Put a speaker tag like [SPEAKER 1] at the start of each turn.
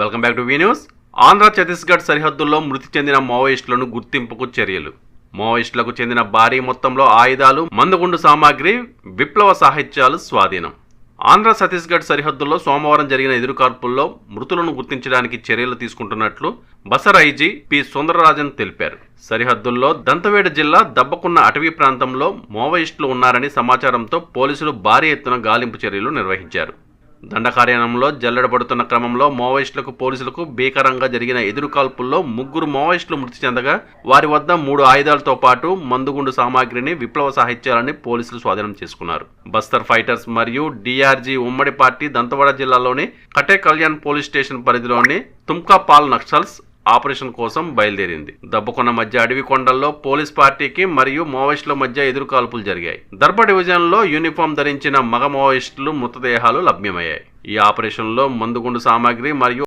[SPEAKER 1] Welcome back to V news. Andhra Chhattisgarh సరిహద్దుల్లో మృతి చెందిన మావోయిస్టులను గుర్తింపుకు చర్యలు. మావోయిస్టులకు చెందిన భారీ మొత్తంలో ఆయుధాలు, మందుగుండు సామాగ్రి, విప్లవ సాహిత్యాలు స్వాధీనం. ఆంధ్ర ఛత్తీస్గఢ్ సరిహద్దుల్లో సోమవారం జరిగిన ఎదురుకాల్పుల్లో మృతులను గుర్తించడానికి చర్యలు తీసుకుంటున్నట్లు బసర్ ఐజీ పి సుందరరాజన్ తెలిపారు. సరిహద్దుల్లో దంతవేడు జిల్లా దబ్బకున్న అటవీ ప్రాంతంలో మావోయిస్టులు ఉన్నారని సమాచారంతో పోలీసులు భారీ ఎత్తున గాలింపు చర్యలు నిర్వహించారు. దండకారణ్యంలో జల్లెడబడుతున్న క్రమంలో మావోయిస్టులకు పోలీసులకు భీకరంగా జరిగిన ఎదురుకాల్పుల్లో 3 మావోయిస్టులు మృతి చెందగా వారి వద్ద 3 ఆయుధాలతో పాటు మందుగుండు సామాగ్రిని, విప్లవ సాహిత్యాలని పోలీసులు స్వాధీనం చేసుకున్నారు. బస్తర్ ఫైటర్స్ మరియు డిఆర్జీ ఉమ్మడి పార్టీ దంతవాడ జిల్లాలోని కటే కళ్యాణ్ పోలీస్ స్టేషన్ పరిధిలోని తుమ్కాపాల్ నక్సల్స్ ఆపరేషన్ కోసం బయలుదేరింది. దబ్బకొన్న మధ్య అడవి కొండల్లో పోలీస్ పార్టీకి మరియు మావోయిస్టుల మధ్య ఎదురుకాల్పులు జరిగాయి. దర్బ డివిజన్లో యూనిఫామ్ ధరించిన మగ మావోయిస్టులు మృతదేహాలు లభ్యమయ్యాయి. ఈ ఆపరేషన్లో మందుగుండు సామాగ్రి మరియు